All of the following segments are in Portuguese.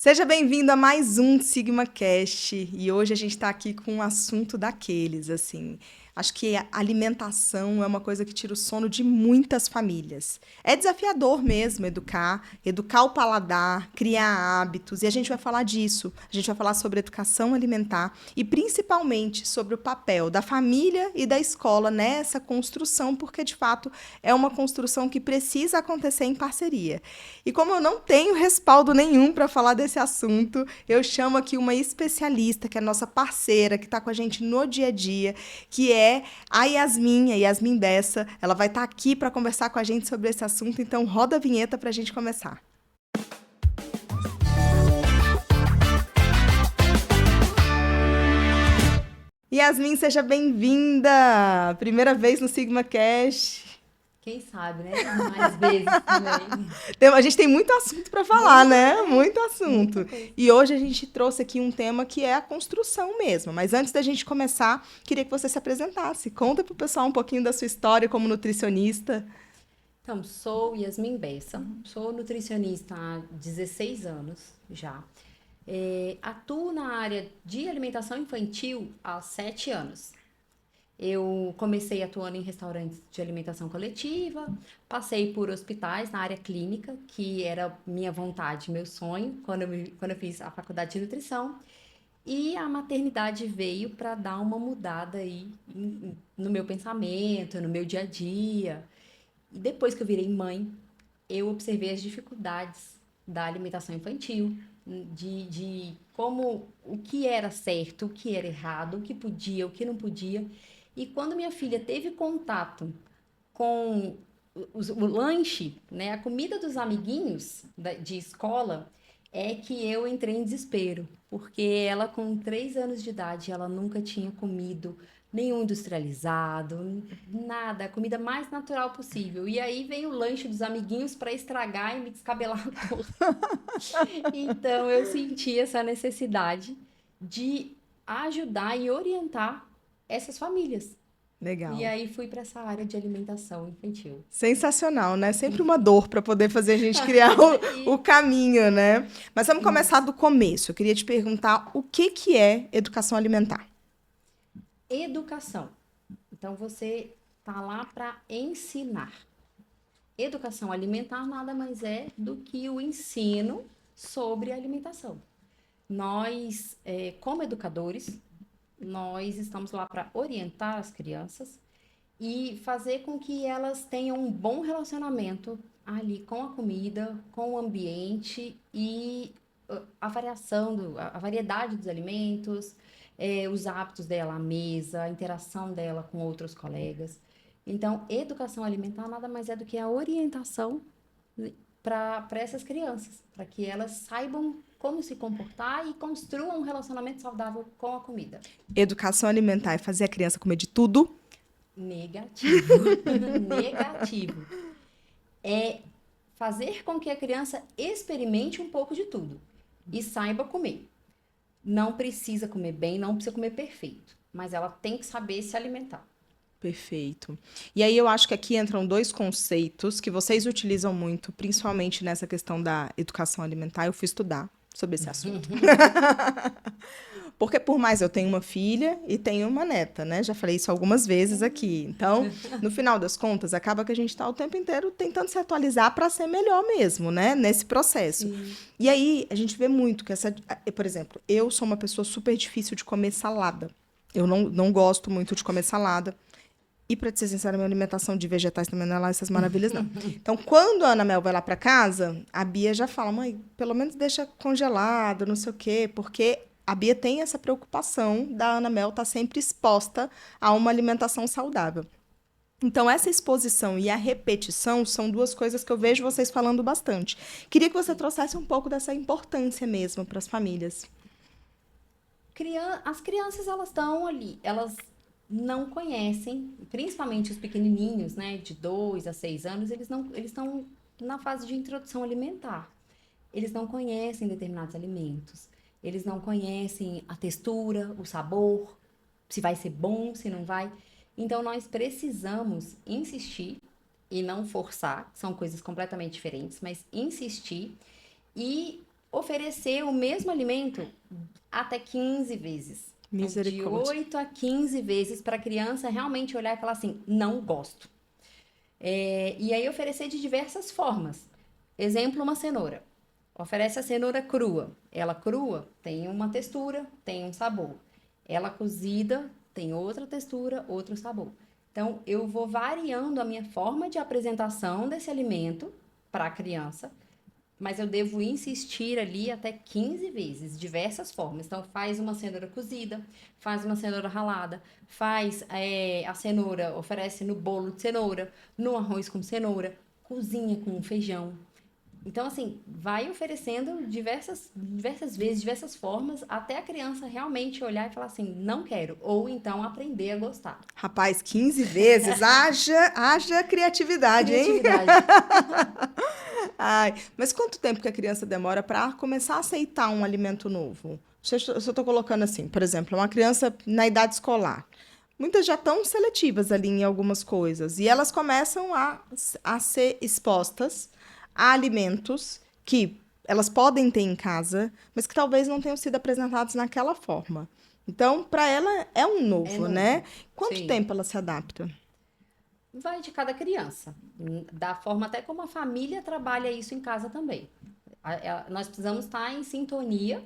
Seja bem-vindo a mais um Sigma Cast e hoje a gente está aqui com um assunto daqueles, assim. Acho que a alimentação é uma coisa que tira o sono de muitas famílias. É desafiador mesmo educar o paladar, criar hábitos, e a gente vai falar disso. A gente vai falar sobre educação alimentar e principalmente sobre o papel da família e da escola nessa construção, porque de fato é uma construção que precisa acontecer em parceria. E como eu não tenho respaldo nenhum para falar desse assunto, eu chamo aqui uma especialista, que é nossa parceira, que está com a gente no dia a dia, que é a Yasmin Bessa. Ela vai estar aqui para conversar com a gente sobre esse assunto, então roda a vinheta para a gente começar. Yasmin, seja bem-vinda! Primeira vez no Sigma Cash. Quem sabe, né? Mais vezes também. A gente tem muito assunto para falar, né? Muito Muita assunto. coisa. E hoje a gente trouxe aqui um tema que é a construção mesmo. Mas antes da gente começar, queria que você se apresentasse. Conta pro pessoal um pouquinho da sua história como nutricionista. Então, sou Yasmin Bessa, sou nutricionista há 16 anos já. Atuo na área de alimentação infantil há 7 anos. Eu comecei atuando em restaurantes de alimentação coletiva, passei por hospitais na área clínica, que era minha vontade, meu sonho, quando eu fiz a faculdade de nutrição. E a maternidade veio para dar uma mudada aí no meu pensamento, no meu dia a dia. E depois que eu virei mãe, eu observei as dificuldades da alimentação infantil, de como o que era certo, o que era errado, o que podia, o que não podia. E quando minha filha teve contato com o lanche, né, a comida dos amiguinhos de escola, é que eu entrei em desespero, porque ela com 3 anos de idade, ela nunca tinha comido nenhum industrializado, nada, a comida mais natural possível. E aí vem o lanche dos amiguinhos para estragar e me descabelar toda. Então eu senti essa necessidade de ajudar e orientar essas famílias. E Legal. aí fui para essa área de alimentação infantil. Sensacional, né? Sempre uma dor para poder fazer a gente criar o E caminho, né? Mas vamos começar isso. do começo. Eu queria te perguntar o que é educação alimentar. Educação. Então você tá lá para ensinar. Educação alimentar nada mais é do que o ensino sobre alimentação. Nós, como educadores, nós estamos lá para orientar as crianças e fazer com que elas tenham um bom relacionamento ali com a comida, com o ambiente e a variação, a variedade dos alimentos, os hábitos dela à mesa, a interação dela com outros colegas. Então, educação alimentar nada mais é do que a orientação para essas crianças, para que elas saibam como se comportar e construam um relacionamento saudável com a comida. Educação alimentar é fazer a criança comer de tudo. Negativo. Negativo. É fazer com que a criança experimente um pouco de tudo e saiba comer. Não precisa comer bem, não precisa comer perfeito, mas ela tem que saber se alimentar. Perfeito. E aí eu acho que aqui entram dois conceitos que vocês utilizam muito, principalmente nessa questão da educação alimentar. Eu fui estudar sobre esse assunto. Porque por mais eu tenho uma filha e tenho uma neta, né? Já falei isso algumas vezes aqui. Então, no final das contas, acaba que a gente está o tempo inteiro tentando se atualizar para ser melhor mesmo, né? Nesse processo. Sim. E aí a gente vê muito que por exemplo, eu sou uma pessoa super difícil de comer salada. Eu não gosto muito de comer salada. E, para ser sincera, minha alimentação de vegetais também não é lá essas maravilhas, não. Então, quando a Ana Mel vai lá para casa, a Bia já fala, mãe, pelo menos deixa congelado, não sei o quê, porque a Bia tem essa preocupação da Ana Mel estar sempre exposta a uma alimentação saudável. Então, essa exposição e a repetição são duas coisas que eu vejo vocês falando bastante. Queria que você trouxesse um pouco dessa importância mesmo para as famílias. As crianças, elas estão ali, elas não conhecem, principalmente os pequenininhos, né, de 2 a 6 anos, eles estão na fase de introdução alimentar. Eles não conhecem determinados alimentos. Eles não conhecem a textura, o sabor, se vai ser bom, se não vai. Então nós precisamos insistir e não forçar, são coisas completamente diferentes, mas insistir e oferecer o mesmo alimento até 15 vezes. Então, de Misericórdia. 8 a 15 vezes para a criança realmente olhar e falar assim, não gosto. E aí oferecer de diversas formas. Exemplo, uma cenoura. Oferece a cenoura crua. Ela crua tem uma textura, tem um sabor. Ela cozida tem outra textura, outro sabor. Então, eu vou variando a minha forma de apresentação desse alimento para a criança, mas eu devo insistir ali até 15 vezes, diversas formas. Então, faz uma cenoura cozida, faz uma cenoura ralada, faz a cenoura, oferece no bolo de cenoura, no arroz com cenoura, cozinha com feijão. Então, assim, vai oferecendo diversas vezes, diversas formas, até a criança realmente olhar e falar assim, não quero. Ou então aprender a gostar. Rapaz, 15 vezes, haja criatividade, hein? Criatividade. Ai, mas quanto tempo que a criança demora para começar a aceitar um alimento novo? Se eu estou colocando assim, por exemplo, uma criança na idade escolar. Muitas já estão seletivas ali em algumas coisas. E elas começam a ser expostas a alimentos que elas podem ter em casa, mas que talvez não tenham sido apresentados naquela forma. Então, para ela é um É novo, né? novo. Quanto Sim. tempo ela se adapta? Vai de cada criança. Da forma até como a família trabalha isso em casa também. Nós precisamos estar em sintonia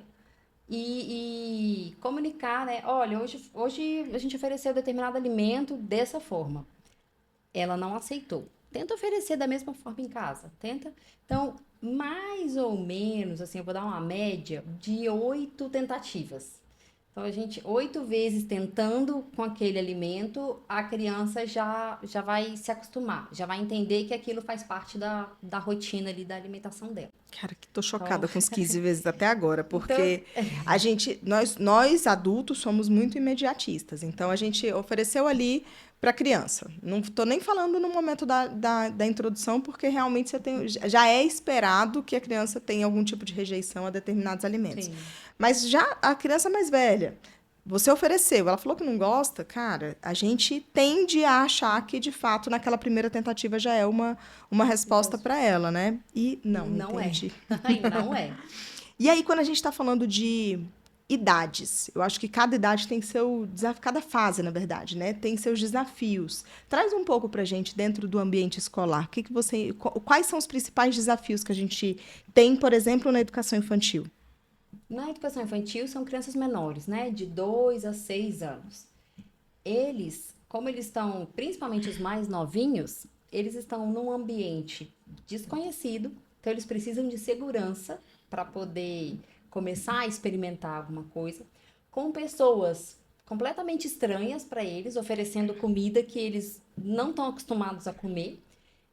e comunicar, né? Olha, hoje a gente ofereceu determinado alimento dessa forma. Ela não aceitou. Tenta oferecer da mesma forma em casa. Tenta. Então, mais ou menos, assim, eu vou dar uma média de 8 tentativas. Então, a gente, 8 vezes tentando com aquele alimento, a criança já vai se acostumar, já vai entender que aquilo faz parte da rotina ali da alimentação dela. Cara, que tô Então, chocada com os 15 vezes até agora, então porque nós adultos somos muito imediatistas. Então a gente ofereceu ali para criança. Não tô nem falando no momento da introdução, porque realmente já é esperado que a criança tenha algum tipo de rejeição a determinados alimentos. sim, Mas já a criança mais velha, você ofereceu, ela falou que não gosta, cara, a gente tende a achar que, de fato, naquela primeira tentativa já é uma resposta para ela, né? E não, não é. entendi. E não é. E aí, quando a gente está falando de idades, eu acho que cada idade tem seu desafio, cada fase, na verdade, né? Tem seus desafios. Traz um pouco pra gente dentro do ambiente escolar. Quais são os principais desafios que a gente tem, por exemplo, na educação infantil? Na educação infantil são crianças menores, né? De 2 a 6 anos. Eles, como eles estão, principalmente os mais novinhos, eles estão num ambiente desconhecido, então eles precisam de segurança para poder começar a experimentar alguma coisa, com pessoas completamente estranhas para eles, oferecendo comida que eles não estão acostumados a comer.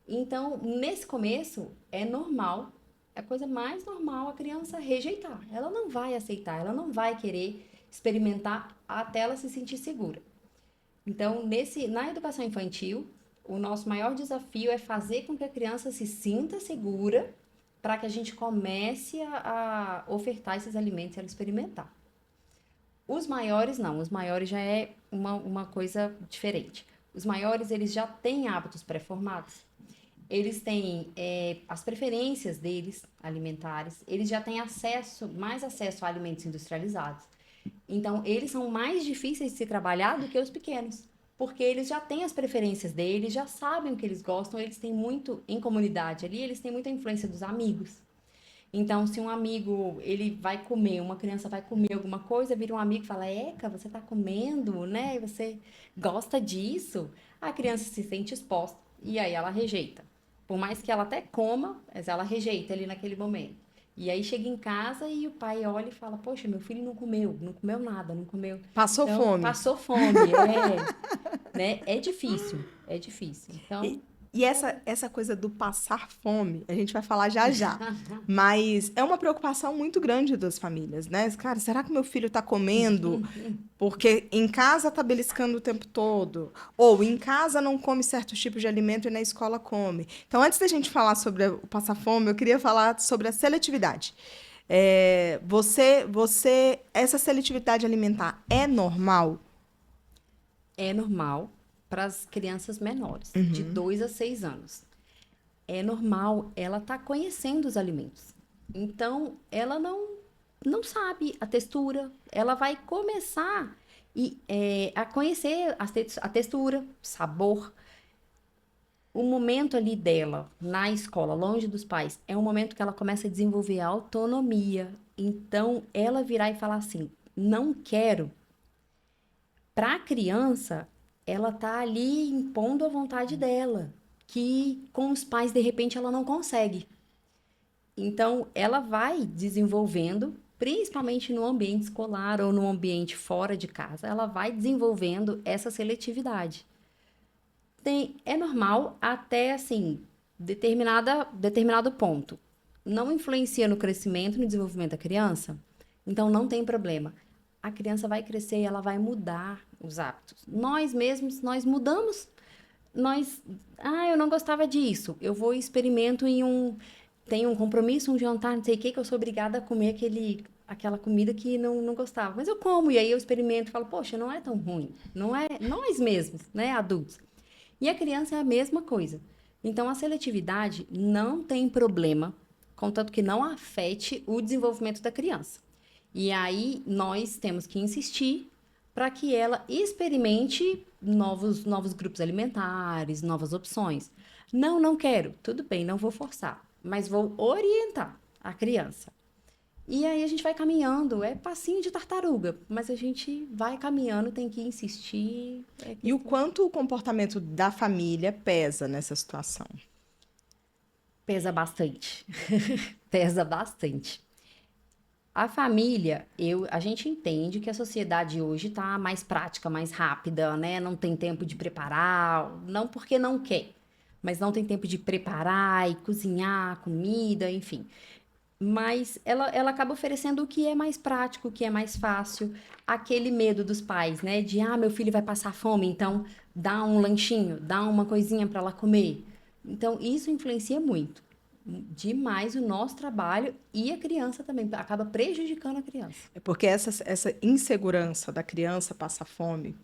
Então, nesse começo, é normal, é a coisa mais normal a criança rejeitar. Ela não vai aceitar, ela não vai querer experimentar até ela se sentir segura. Então, na educação infantil, o nosso maior desafio é fazer com que a criança se sinta segura para que a gente comece a ofertar esses alimentos e ela experimentar. Os maiores não, os maiores já é uma coisa diferente. Os maiores, eles já têm hábitos pré-formados. Eles têm as preferências deles, alimentares. Eles já têm mais acesso a alimentos industrializados. Então, eles são mais difíceis de se trabalhar do que os pequenos, porque eles já têm as preferências deles, já sabem o que eles gostam, eles têm muito em comunidade ali, eles têm muita influência dos amigos. Então, se um amigo, ele vai comer, uma criança vai comer alguma coisa, vira um amigo e fala, Eca, você tá comendo, né? Você gosta disso? A criança se sente exposta e aí ela rejeita. Por mais que ela até coma, mas ela rejeita ali naquele momento. E aí chega em casa e o pai olha e fala, poxa, meu filho não comeu nada, não comeu. Passou Então, fome. passou fome, né? É difícil, é difícil. Então, E essa coisa do passar fome, a gente vai falar já já. Mas é uma preocupação muito grande das famílias, né? Cara, será que meu filho está comendo porque em casa tá beliscando o tempo todo? Ou em casa não come certos tipos de alimento e na escola come? Então, antes da gente falar sobre o passar fome, eu queria falar sobre a seletividade. Essa seletividade alimentar é normal? é normal para as crianças menores, de 2 a 6 anos. É normal ela estar conhecendo os alimentos. Então, ela não sabe a textura. Ela vai começar a conhecer a textura, sabor. O momento ali dela, na escola, longe dos pais, é um momento que ela começa a desenvolver a autonomia. Então, ela virar e falar assim: não quero. Para a criança, ela tá ali impondo a vontade dela, que com os pais, de repente, ela não consegue. Então, ela vai desenvolvendo, principalmente no ambiente escolar ou no ambiente fora de casa, ela vai desenvolvendo essa seletividade. É normal até, assim, determinado ponto. Não influencia no crescimento, no desenvolvimento da criança, então não tem problema. A criança vai crescer e ela vai mudar os hábitos. Nós mesmos, nós mudamos. Eu não gostava disso. Eu vou e experimento tem um compromisso, um jantar, não sei o que eu sou obrigada a comer aquela comida que não gostava. Mas eu como, e aí eu experimento e falo, poxa, não é tão ruim. Não é nós mesmos, né, adultos. E a criança é a mesma coisa. Então, a seletividade não tem problema, contanto que não afete o desenvolvimento da criança. E aí, nós temos que insistir para que ela experimente novos grupos alimentares, novas opções. Não quero. Tudo bem, não vou forçar, mas vou orientar a criança. E aí a gente vai caminhando, é passinho de tartaruga, mas a gente vai caminhando, tem que insistir. E o quanto o comportamento da família pesa nessa situação? Pesa bastante. Pesa bastante. A família, a gente entende que a sociedade hoje está mais prática, mais rápida, né? Não tem tempo de preparar, não porque não quer, mas não tem tempo de preparar e cozinhar comida, enfim. Mas ela acaba oferecendo o que é mais prático, o que é mais fácil. Aquele medo dos pais, né? De, meu filho vai passar fome, então dá um lanchinho, dá uma coisinha para ela comer. Então, isso influencia muito. Demais o nosso trabalho e a criança também. Acaba prejudicando a criança. É porque essa insegurança da criança passar fome.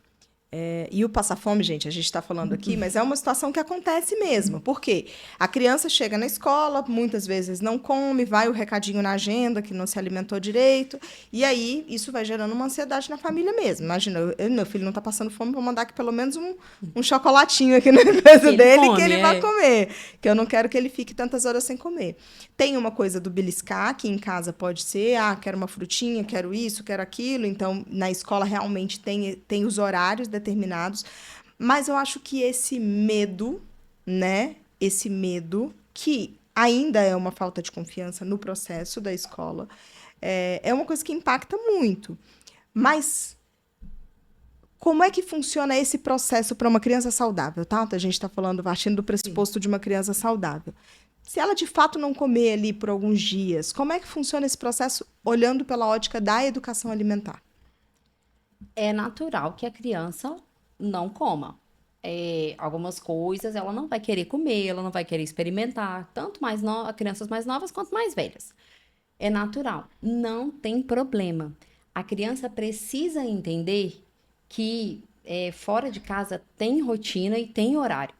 E o passar fome, gente, a gente está falando aqui, mas é uma situação que acontece mesmo. Por quê? A criança chega na escola, muitas vezes não come, vai o recadinho na agenda que não se alimentou direito, e aí isso vai gerando uma ansiedade na família mesmo. Imagina, meu filho não está passando fome, vou mandar aqui pelo menos um chocolatinho aqui na coisa dele que ele vai comer, que eu não quero que ele fique tantas horas sem comer. Tem uma coisa do beliscar, que em casa pode ser, quero uma frutinha, quero isso, quero aquilo, então na escola realmente tem os horários determinados, mas eu acho que esse medo, né? Esse medo, que ainda é uma falta de confiança no processo da escola, é uma coisa que impacta muito. Mas como é que funciona esse processo para uma criança saudável, tá? A gente está falando, partindo do pressuposto de uma criança saudável. Se ela de fato não comer ali por alguns dias, como é que funciona esse processo olhando pela ótica da educação alimentar? É natural que a criança não coma. Algumas coisas ela não vai querer comer, ela não vai querer experimentar, tanto crianças mais novas quanto mais velhas. É natural, não tem problema. A criança precisa entender que fora de casa tem rotina e tem horário.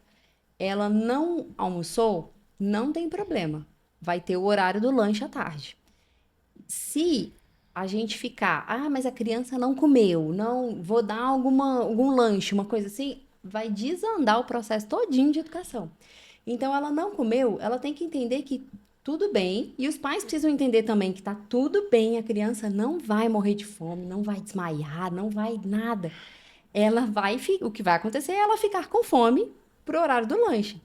Ela não almoçou, não tem problema. Vai ter o horário do lanche à tarde. Se a gente ficar, mas a criança não comeu, não vou dar algum lanche, uma coisa assim, vai desandar o processo todinho de educação. Então, ela não comeu, ela tem que entender que tudo bem, e os pais precisam entender também que tá tudo bem, a criança não vai morrer de fome, não vai desmaiar, não vai nada. O que vai acontecer é ela ficar com fome pro horário do lanche.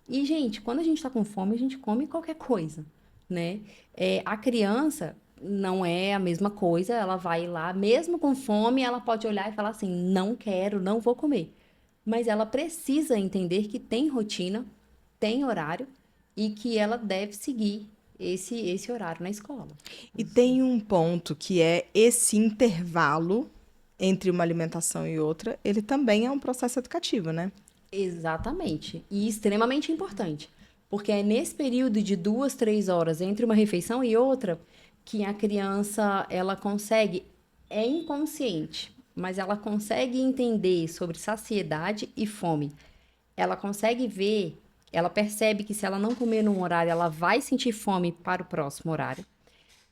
E, gente, quando a gente tá com fome, a gente come qualquer coisa, né? A criança não é a mesma coisa, ela vai lá, mesmo com fome, ela pode olhar e falar assim: não quero, não vou comer. Mas ela precisa entender que tem rotina, tem horário e que ela deve seguir esse horário na escola. E tem um ponto que é esse intervalo entre uma alimentação e outra, ele também é um processo educativo, né? Exatamente. E extremamente importante. Porque é nesse período de 2, 3 horas entre uma refeição e outra que a criança, ela consegue, é inconsciente, mas ela consegue entender sobre saciedade e fome. Ela consegue ver Ela percebe que se ela não comer num horário, ela vai sentir fome para o próximo horário.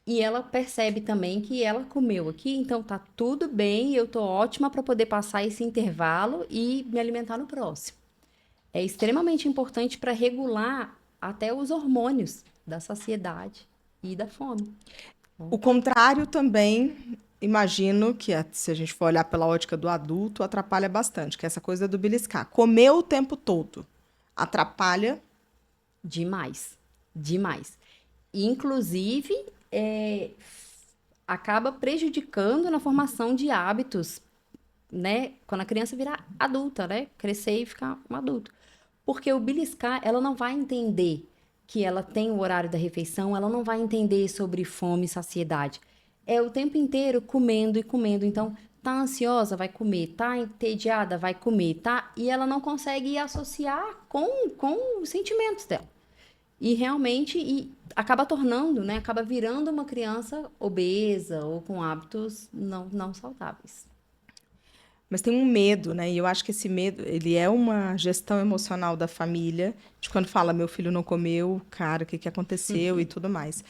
E ela percebe também que ela comeu aqui, então tá tudo bem, eu tô ótima para poder passar esse intervalo e me alimentar no próximo. É extremamente importante para regular até os hormônios da saciedade e da fome. O contrário também, imagino que se a gente for olhar pela ótica do adulto, atrapalha bastante, que é essa coisa do beliscar. Comer o tempo todo atrapalha. Demais, demais. Inclusive, acaba prejudicando na formação de hábitos, né? Quando a criança virar adulta, né? Crescer e ficar um adulto. Porque o beliscar, ela não vai entender que ela tem o horário da refeição, ela não vai entender sobre fome e saciedade. É o tempo inteiro comendo e comendo. Então, tá ansiosa, vai comer. Tá entediada, vai comer, tá? E ela não consegue associar com os sentimentos dela. E realmente acaba tornando, né? Acaba virando uma criança obesa ou com hábitos não saudáveis. Mas tem um medo, né? E eu acho que esse medo, ele é uma gestão emocional da família, de quando fala, meu filho não comeu, cara, o que que aconteceu e tudo mais.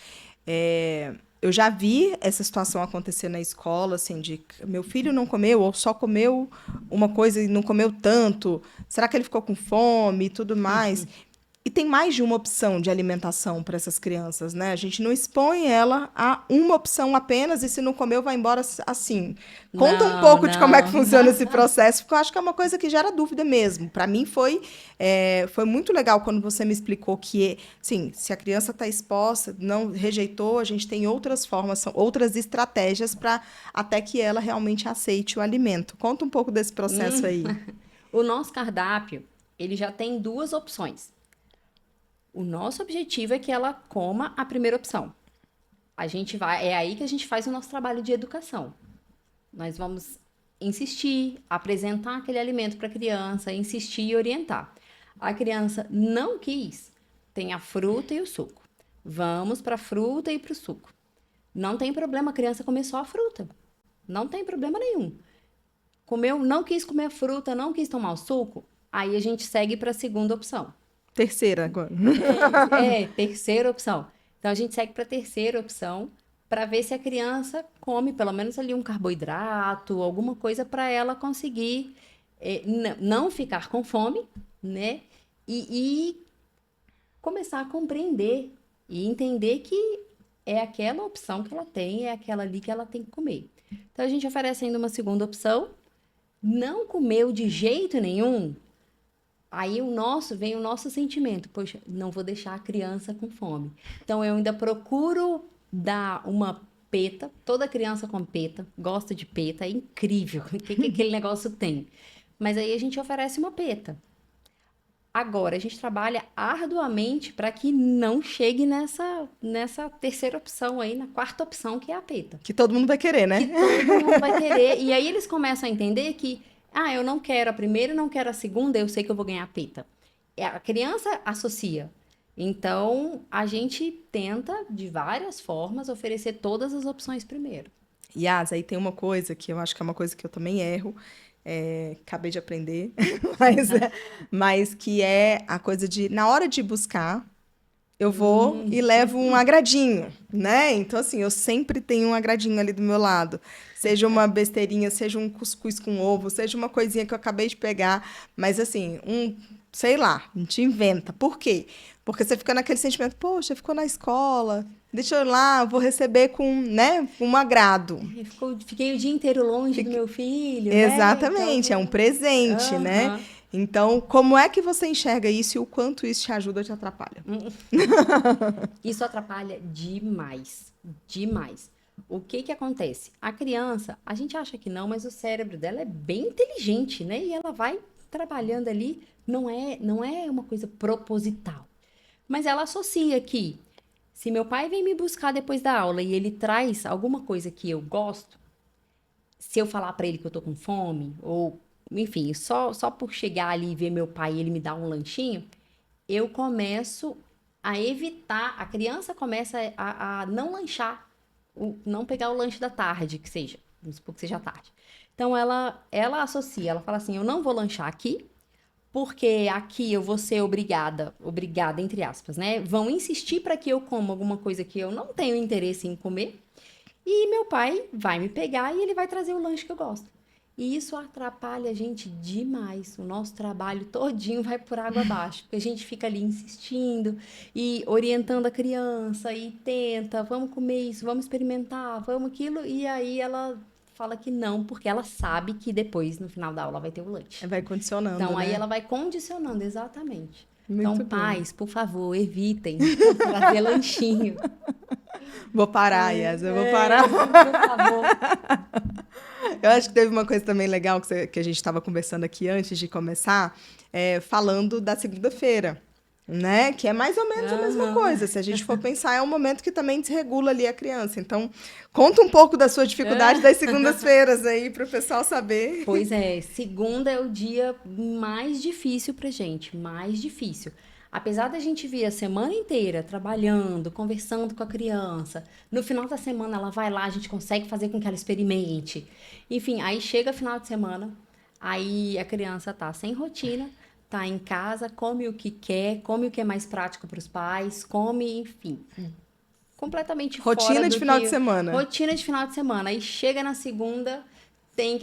Eu já vi essa situação acontecer na escola, assim, de meu filho não comeu, ou só comeu uma coisa e não comeu tanto. Será que ele ficou com fome e tudo mais? E tem mais de uma opção de alimentação para essas crianças, né? A gente não expõe ela a uma opção apenas e se não comeu, vai embora assim. Conta um Não, pouco de como é que não. funciona esse processo, porque eu acho que é uma coisa que gera dúvida mesmo. Para mim foi muito legal quando você me explicou que, sim, se a criança está exposta, não rejeitou, a gente tem outras formas, são outras estratégias para até que ela realmente aceite o alimento. Conta um pouco desse processo aí. O nosso cardápio, ele já tem duas opções. O nosso objetivo é que ela coma a primeira opção. É aí que a gente faz o nosso trabalho de educação. Nós vamos insistir, apresentar aquele alimento para a criança, insistir e orientar. A criança não quis, tem a fruta e o suco. Vamos para a fruta e para o suco. Não tem problema a criança comer só a fruta. Não tem problema nenhum. Comeu, não quis comer a fruta, não quis tomar o suco, aí a gente segue para a segunda opção. Terceira agora. Terceira opção. Então a gente segue para a terceira opção para ver se a criança come pelo menos ali um carboidrato, alguma coisa para ela conseguir não ficar com fome, né? E começar a compreender e entender que é aquela opção que ela tem, é aquela ali que ela tem que comer. Então a gente oferece ainda uma segunda opção. Não comeu de jeito nenhum, aí vem o nosso sentimento, poxa, não vou deixar a criança com fome. Então eu ainda procuro dar uma peta, toda criança com peta, gosta de peta, é incrível o que aquele negócio tem. Mas aí a gente oferece uma peta. Agora, a gente trabalha arduamente para que não chegue nessa terceira opção aí, na quarta opção, que é a peta. Que todo mundo vai querer, Que né? todo mundo vai querer. E aí eles começam a entender que, eu não quero a primeira, não quero a segunda, eu sei que eu vou ganhar a peta. A criança associa. Então, a gente tenta, de várias formas, oferecer todas as opções primeiro. Yas, aí tem uma coisa que eu acho que é uma coisa que eu também erro, acabei de aprender, mas que é a coisa de, na hora de buscar, eu vou e levo um agradinho, né? Então, assim, eu sempre tenho um agradinho ali do meu lado. Seja uma besteirinha, seja um cuscuz com ovo, seja uma coisinha que eu acabei de pegar, mas assim, sei lá, a gente inventa. Por quê? Porque você fica naquele sentimento, poxa, ficou na escola, deixa eu ir lá, vou receber com, né, um agrado. Fiquei o dia inteiro longe do meu filho, né? Então, Exatamente, é um presente, né? aham. Então, como é que você enxerga isso e o quanto isso te ajuda ou te atrapalha? Isso atrapalha demais, demais. O que que acontece? A criança, a gente acha que não, mas o cérebro dela é bem inteligente, né? E ela vai trabalhando ali, não é uma coisa proposital. Mas ela associa que se meu pai vem me buscar depois da aula e ele traz alguma coisa que eu gosto, se eu falar pra ele que eu tô com fome, ou enfim, só por chegar ali e ver meu pai e ele me dar um lanchinho, eu começo a evitar, a criança começa a não lanchar, não pegar o lanche da tarde, que seja, vamos supor que seja tarde. Então ela associa, ela fala assim, eu não vou lanchar aqui, porque aqui eu vou ser obrigada, entre aspas, né? Vão insistir para que eu coma alguma coisa que eu não tenho interesse em comer, e meu pai vai me pegar e ele vai trazer o lanche que eu gosto. E isso atrapalha a gente demais. O nosso trabalho todinho vai por água abaixo, porque a gente fica ali insistindo e orientando a criança e tenta, vamos comer isso, vamos experimentar, vamos aquilo, e aí ela fala que não, porque ela sabe que depois, no final da aula, vai ter o lanche. Vai condicionando, Então, aí né? ela vai condicionando, exatamente. Então, Muito bom. pais, por favor, evitem trazer lanchinho. Vou parar, Yas, eu vou parar. Por favor. Eu acho que teve uma coisa também legal que a gente estava conversando aqui antes de começar, falando da segunda-feira, né? Que é mais ou menos a mesma coisa. Se a gente for pensar, é um momento que também desregula ali a criança. Então, conta um pouco da sua dificuldade das segundas-feiras aí, para o pessoal saber. Pois é, segunda é o dia mais difícil pra gente, mais difícil. Apesar da gente vir a semana inteira trabalhando, conversando com a criança, no final da semana ela vai lá, a gente consegue fazer com que ela experimente. Enfim, aí chega final de semana, aí a criança tá sem rotina, tá em casa, come o que quer, come o que é mais prático para os pais, come, enfim, completamente fora Rotina de do final que... de semana. Rotina de final de semana. Aí chega na segunda,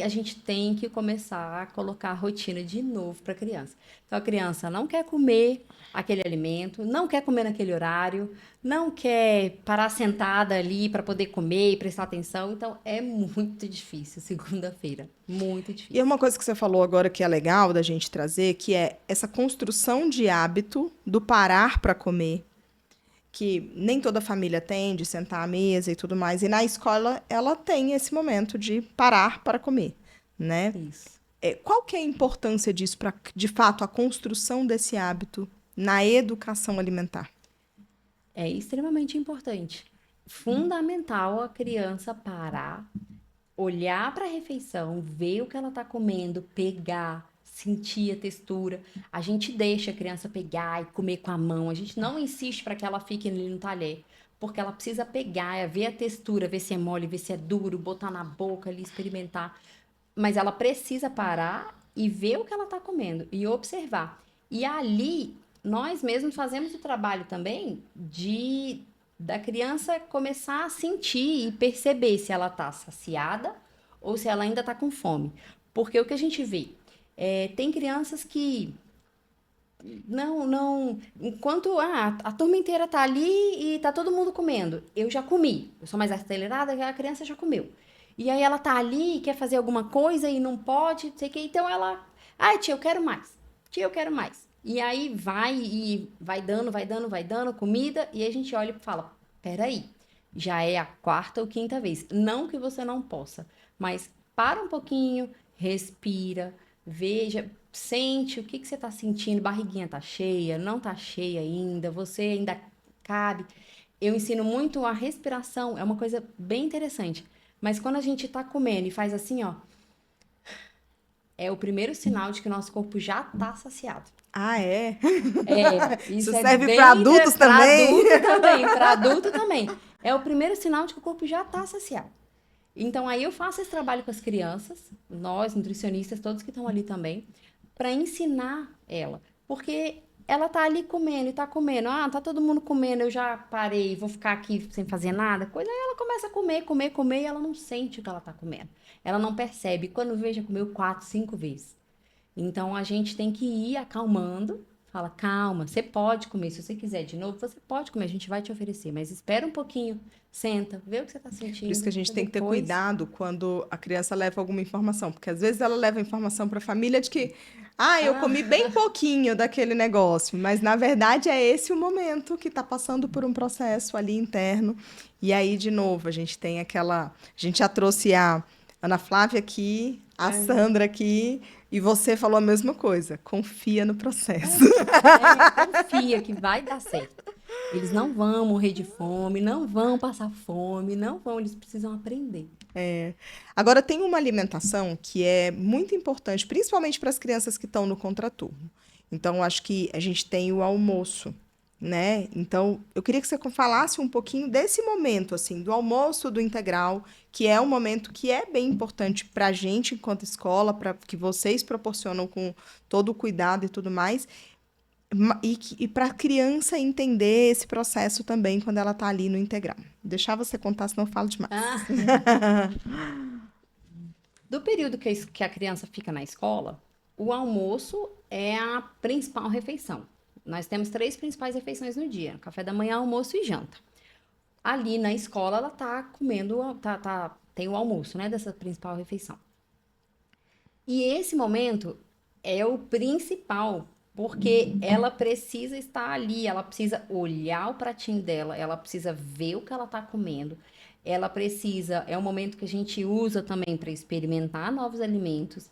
a gente tem que começar a colocar a rotina de novo para a criança. Então a criança não quer comer aquele alimento, não quer comer naquele horário, não quer parar sentada ali para poder comer e prestar atenção. Então é muito difícil segunda-feira, muito E é difícil. uma coisa que você falou agora que é legal da gente trazer, que é essa construção de hábito do parar para comer, que nem toda família tem, de sentar à mesa e tudo mais. E na escola ela tem esse momento de parar para comer, né? Isso. Qual que é a importância disso para, de fato, a construção desse hábito na educação alimentar? É extremamente importante. Fundamental a criança parar, olhar para a refeição, ver o que ela está comendo, pegar, sentir a textura. A gente deixa a criança pegar e comer com a mão. A gente não insiste para que ela fique ali no talher, porque ela precisa pegar, ver a textura, ver se é mole, ver se é duro, botar na boca ali, experimentar. Mas ela precisa parar e ver o que ela está comendo e observar. E ali, nós mesmos fazemos o trabalho também da criança começar a sentir e perceber se ela está saciada ou se ela ainda está com fome. Porque o que a gente vê, tem crianças que enquanto a turma inteira tá ali e tá todo mundo comendo, eu já comi, eu sou mais acelerada, a criança já comeu. E aí ela tá ali, quer fazer alguma coisa e não pode, não sei o que, então ela, ai tia, eu quero mais, tia, eu quero mais. E aí vai dando comida, e aí a gente olha e fala, peraí, já é a quarta ou quinta vez, não que você não possa, mas para um pouquinho, respira, veja, sente o que você está sentindo, barriguinha tá cheia, não tá cheia ainda, você ainda cabe. Eu ensino muito a respiração, é uma coisa bem interessante. Mas quando a gente tá comendo e faz assim, ó, é o primeiro sinal de que o nosso corpo já tá saciado. Ah, é? Isso Isso é serve bem para adultos também? Para adulto também. É o primeiro sinal de que o corpo já tá saciado. Então aí eu faço esse trabalho com as crianças, nós, nutricionistas, todos que estão ali também, para ensinar ela. Porque ela tá ali comendo e tá comendo. Ah, tá todo mundo comendo, eu já parei, vou ficar aqui sem fazer nada. Coisa, aí ela começa a comer, e ela não sente o que ela tá comendo. Ela não percebe. Quando vê, já comeu 4, 5 vezes. Então a gente tem que ir acalmando. Fala, calma, você pode comer. Se você quiser de novo, você pode comer, a gente vai te oferecer. Mas espera um pouquinho, senta, vê o que você tá sentindo. Por isso que a gente tem que ter depois... cuidado quando a criança leva alguma informação, porque às vezes ela leva informação para a família de que, eu comi bem pouquinho daquele negócio, mas na verdade é esse o momento que está passando por um processo ali interno. E aí, de novo, a gente tem aquela. A gente já trouxe a Ana Flávia aqui, a Sandra aqui, e você falou a mesma coisa. Confia no processo. Confia que vai dar certo. Eles não vão morrer de fome, não vão passar fome, não vão, eles precisam aprender. Agora, tem uma alimentação que é muito importante, principalmente para as crianças que estão no contraturno. Então, acho que a gente tem o almoço, né? Então, eu queria que você falasse um pouquinho desse momento, assim, do almoço do integral, que é um momento que é bem importante para a gente enquanto escola, para que vocês proporcionam com todo o cuidado e tudo mais, e para a criança entender esse processo também quando ela está ali no integral. Deixar você contar, senão eu falo demais. Ah, do período que a criança fica na escola, o almoço é a principal refeição. Nós temos 3 principais refeições no dia: café da manhã, almoço e janta. Ali na escola, ela tá comendo, tem o almoço, né, dessa principal refeição. E esse momento é o principal, porque ela precisa estar ali, ela precisa olhar o pratinho dela, ela precisa ver o que ela está comendo, ela precisa. É um momento que a gente usa também para experimentar novos alimentos.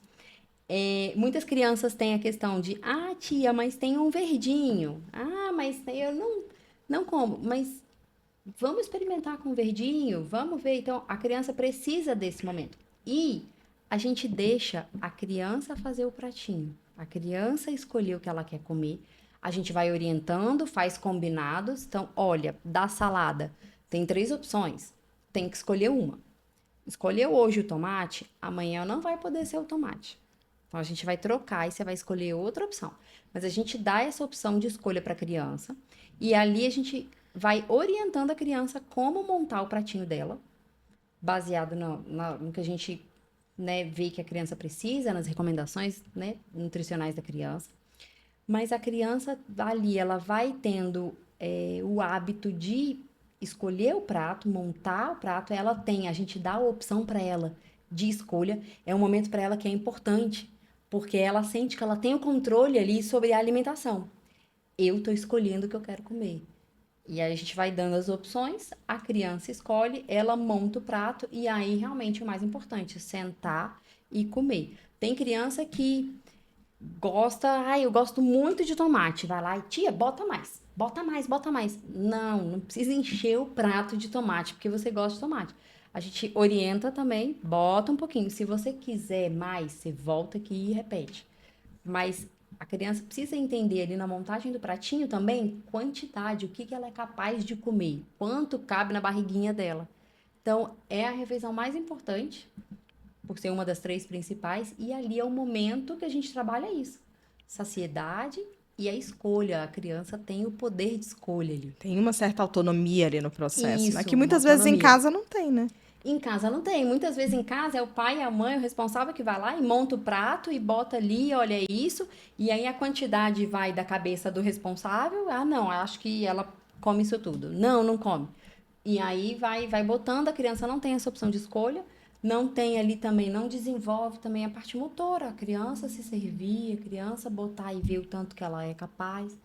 Muitas crianças têm a questão de, ah, tia, mas tem um verdinho. Ah, mas eu não como. Mas vamos experimentar com verdinho, vamos ver. Então, a criança precisa desse momento. E a gente deixa a criança fazer o pratinho, a criança escolher o que ela quer comer. A gente vai orientando, faz combinados. Então, olha, da salada, tem 3 opções, tem que escolher uma. Escolheu hoje o tomate, amanhã não vai poder ser o tomate. Então, a gente vai trocar e você vai escolher outra opção. Mas a gente dá essa opção de escolha para a criança e ali a gente vai orientando a criança como montar o pratinho dela, baseado no que a gente, né, vê que a criança precisa, nas recomendações, né, nutricionais da criança. Mas a criança ali, ela vai tendo o hábito de escolher o prato, montar o prato. A gente dá a opção para ela de escolha. É um momento para ela que é importante, porque ela sente que ela tem o controle ali sobre a alimentação. Eu estou escolhendo o que eu quero comer. E aí a gente vai dando as opções, a criança escolhe, ela monta o prato e aí realmente o mais importante, sentar e comer. Tem criança que gosta, eu gosto muito de tomate. Vai lá e, tia, bota mais. Bota mais, bota mais. Não precisa encher o prato de tomate, porque você gosta de tomate. A gente orienta também, bota um pouquinho. Se você quiser mais, você volta aqui e repete. Mas a criança precisa entender ali na montagem do pratinho também quantidade, o que ela é capaz de comer, quanto cabe na barriguinha dela. Então, é a refeição mais importante, por ser uma das 3 principais, e ali é o momento que a gente trabalha isso. Saciedade e a escolha. A criança tem o poder de escolha ali. Tem uma certa autonomia ali no processo, né? Isso, Que uma muitas vezes em autonomia. casa não tem, né? Em casa não tem. Muitas vezes em casa é o pai e a mãe o responsável que vai lá e monta o prato e bota ali, olha isso. E aí a quantidade vai da cabeça do responsável. Ah, não, acho que ela come isso tudo. Não come. E aí vai botando, a criança não tem essa opção de escolha. Não tem ali também, não desenvolve também a parte motora. A criança se servir, a criança botar e ver o tanto que ela é capaz.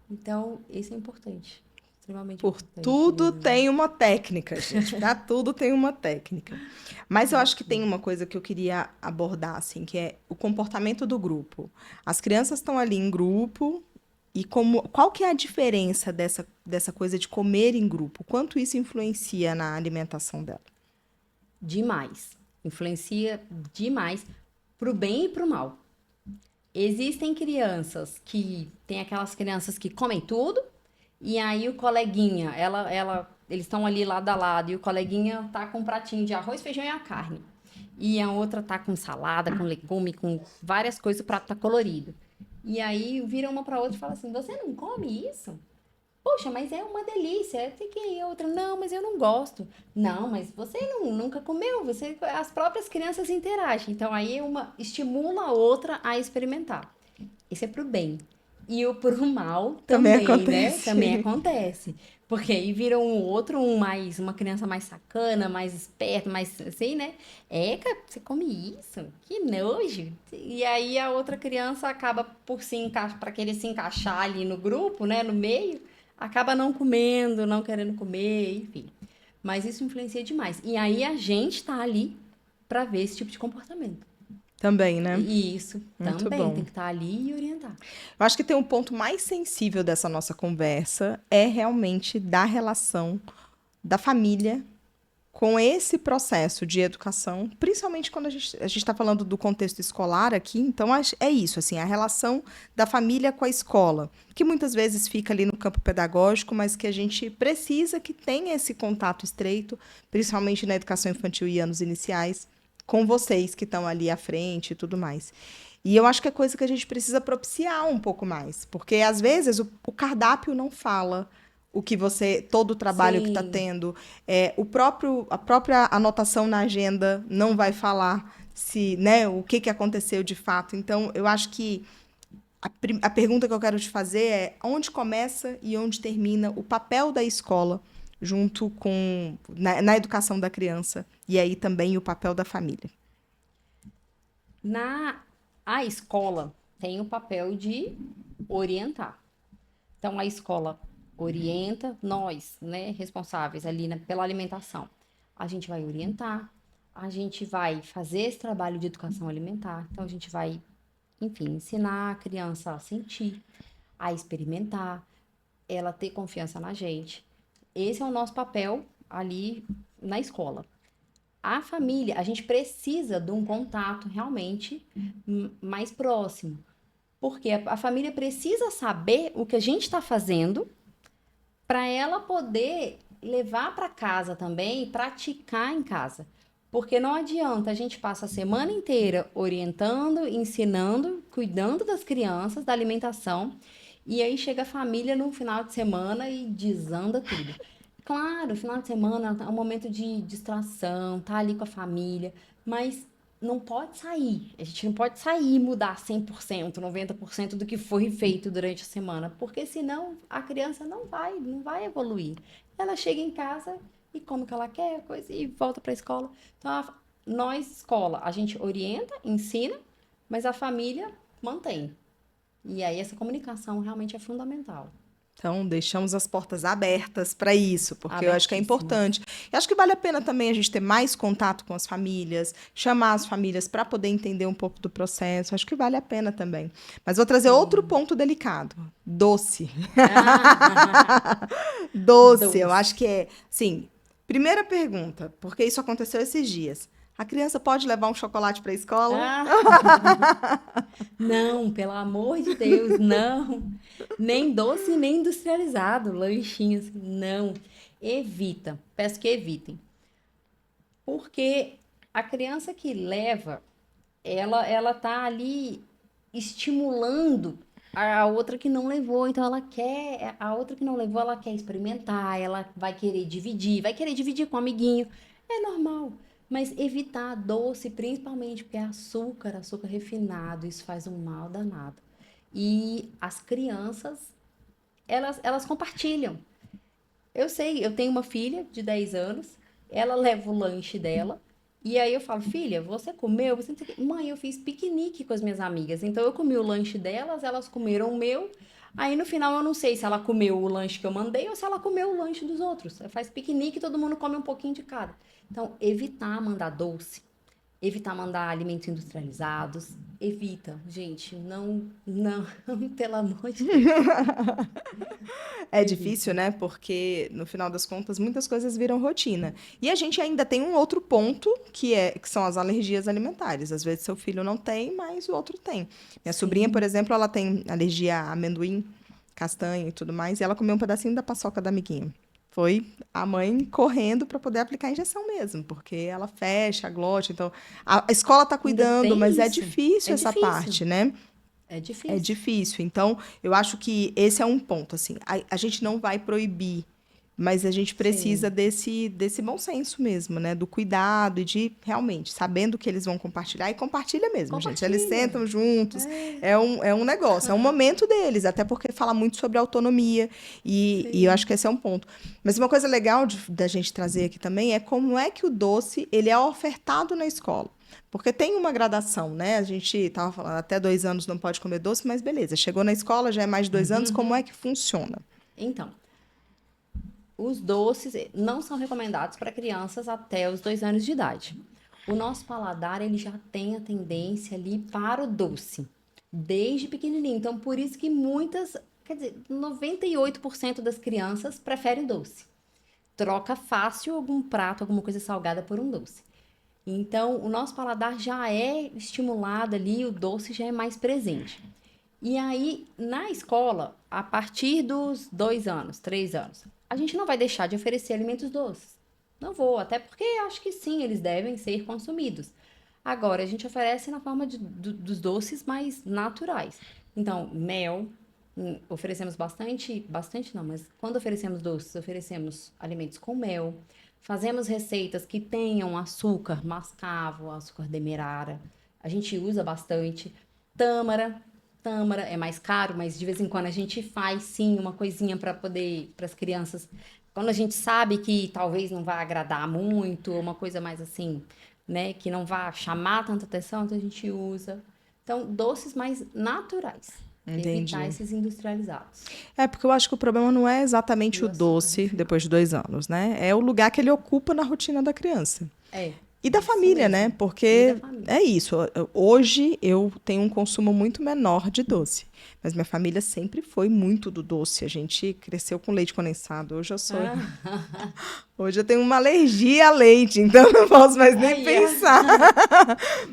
Então, isso é importante. Extremamente Por importante. tudo tem uma técnica, gente. Pra tudo tem uma técnica. Mas eu acho que tem uma coisa que eu queria abordar, assim, que é o comportamento do grupo. As crianças estão ali em grupo e qual que é a diferença dessa coisa de comer em grupo? Quanto isso influencia na alimentação dela? Demais. Influencia demais pro bem e pro mal. Existem crianças que tem aquelas crianças que comem tudo e aí o coleguinha, eles estão ali lado a lado e o coleguinha tá com um pratinho de arroz, feijão e a carne. E a outra tá com salada, com legume, com várias coisas, o prato tá colorido. E aí vira uma para outra e fala assim: "Você não come isso?" Poxa, mas é uma delícia. Tem que ir outra. Não, mas eu não gosto. Não, mas você nunca comeu. As próprias crianças interagem. Então aí uma estimula a outra a experimentar. Isso é pro bem. E o pro mal Também também, né? acontece. Também acontece. Porque aí vira uma criança mais sacana, mais esperta, mais assim, né? Cara, você come isso? Que nojo. E aí a outra criança acaba por se encaixar, para querer se encaixar ali no grupo, né? No meio, acaba não comendo, não querendo comer, enfim. Mas isso influencia demais. E aí a gente tá ali para ver esse tipo de comportamento. Também, né? E isso Muito também bom. tem que estar ali e orientar. Eu acho que tem um ponto mais sensível dessa nossa conversa é realmente da relação da família com esse processo de educação, principalmente quando a gente está falando do contexto escolar aqui, então é isso, assim, a relação da família com a escola, que muitas vezes fica ali no campo pedagógico, mas que a gente precisa que tenha esse contato estreito, principalmente na educação infantil e anos iniciais, com vocês que estão ali à frente e tudo mais. E eu acho que é coisa que a gente precisa propiciar um pouco mais, porque às vezes o cardápio não fala o que você, todo o trabalho que está Sim. tendo, a própria anotação na agenda não vai falar se, né, o que aconteceu de fato. Então, eu acho que a pergunta que eu quero te fazer é onde começa e onde termina o papel da escola junto com na educação da criança e aí também o papel da família. A escola tem o papel de orientar. Então, a escola orienta nós, né, responsáveis ali pela alimentação. A gente vai orientar, a gente vai fazer esse trabalho de educação alimentar. Então, a gente vai, enfim, ensinar a criança a sentir, a experimentar, ela ter confiança na gente. Esse é o nosso papel ali na escola. A família, a gente precisa de um contato realmente mais próximo. Porque a família precisa saber o que a gente está fazendo para ela poder levar para casa também e praticar em casa. Porque não adianta, a gente passa a semana inteira orientando, ensinando, cuidando das crianças, da alimentação, e aí chega a família no final de semana e desanda tudo. Claro, final de semana é um momento de distração, tá ali com a família, mas não pode sair. A gente não pode sair e mudar 100%, 90% do que foi feito durante a semana, porque senão a criança não vai evoluir. Ela chega em casa e come o que ela quer, coisa, e volta para a escola. Então, nós, escola, a gente orienta, ensina, mas a família mantém. E aí essa comunicação realmente é fundamental. Então, deixamos as portas abertas para isso, porque eu acho que é Abertíssimas. importante. E acho que vale a pena também a gente ter mais contato com as famílias, chamar as famílias para poder entender um pouco do processo. Acho que vale a pena também. Mas vou trazer outro Sim. ponto delicado: doce. Ah, Doce, eu acho doce. que é. Sim, primeira pergunta, porque isso aconteceu esses dias. A criança pode levar um chocolate para a escola? Ah, não, pelo amor de Deus, não. Nem doce, nem industrializado, lanchinhos, não. Evita, peço que evitem. Porque a criança que leva, ela tá ali estimulando a outra que não levou. Então ela quer, a outra que não levou, ela quer experimentar, ela vai querer dividir com o amiguinho. É normal. Mas evitar doce, principalmente porque é açúcar, açúcar refinado, isso faz um mal danado. E as crianças, elas compartilham. Eu sei, eu tenho uma filha de 10 anos, ela leva o lanche dela, e aí eu falo, filha, você comeu? Você não sei o quê. Mãe, eu fiz piquenique com as minhas amigas, então eu comi o lanche delas, elas comeram o meu, aí no final eu não sei se ela comeu o lanche que eu mandei ou se ela comeu o lanche dos outros. Faz piquenique, todo mundo come um pouquinho de cada. Então, evitar mandar doce, evitar mandar alimentos industrializados, evita, gente, não, não, pelo amor de Deus, É evita. difícil, né? Porque no final das contas muitas coisas viram rotina. E a gente ainda tem um outro ponto que são as alergias alimentares. Às vezes seu filho não tem, mas o outro tem. Minha sobrinha, por Sim. exemplo, ela tem alergia a amendoim, castanha e tudo mais, e ela comeu um pedacinho da paçoca da amiguinha. Foi a mãe correndo para poder aplicar a injeção mesmo, porque ela fecha a glote. Então, a escola está Ainda cuidando, mas tem é isso. difícil É essa difícil. parte, né? É É difícil. difícil. Então, eu acho que esse é um ponto, assim. A gente não vai proibir, mas a gente precisa Sim. desse bom senso mesmo, né? Do cuidado e de realmente, sabendo que eles vão compartilhar, e compartilha mesmo, gente. Eles Compartilha. sentam juntos, é um negócio, é um momento deles, até porque fala muito sobre autonomia, e eu acho Sim. que esse é um ponto. Mas uma coisa legal da gente trazer aqui também é como é que o doce, ele é ofertado na escola. Porque tem uma gradação, né? A gente estava falando, até 2 anos não pode comer doce, mas beleza. Chegou na escola, já é mais de 2 anos, como é que funciona? Então, os doces não são recomendados para crianças até os 2 anos de idade. O nosso paladar, ele já tem a tendência ali para o doce, desde pequenininho. Então, por isso que muitas, quer dizer, 98% das crianças preferem doce. troca fácil algum prato, alguma coisa salgada por um doce. Então, o nosso paladar já é estimulado ali, o doce já é mais presente. E aí, na escola, a partir dos 2 anos, 3 anos, a gente não vai deixar de oferecer alimentos doces. Não vou, até porque acho que sim, eles devem ser consumidos. Agora, a gente oferece na forma dos doces mais naturais. Então, mel, oferecemos bastante, bastante não, mas quando oferecemos doces, oferecemos alimentos com mel. Fazemos receitas que tenham açúcar mascavo, açúcar demerara. A gente usa bastante. Tâmara, tâmara é mais caro, mas de vez em quando a gente faz sim uma coisinha para poder, para as crianças. Quando a gente sabe que talvez não vai agradar muito, uma coisa mais assim, né, que não vai chamar tanta atenção, então a gente usa. Então, doces mais naturais. Evitar Entendi. esses industrializados. É, porque eu acho que o problema não é E exatamente o o açúcar doce refinado. depois de 2 anos, né? É o lugar que ele ocupa na rotina da criança. É, E da isso família, né? mesmo. E da Porque família. é isso. Hoje eu tenho um consumo muito menor de doce. Mas minha família sempre foi muito do doce. A gente cresceu com leite condensado. Ah, Hoje eu tenho uma alergia a leite, então eu não posso mais nem aí, ó. pensar.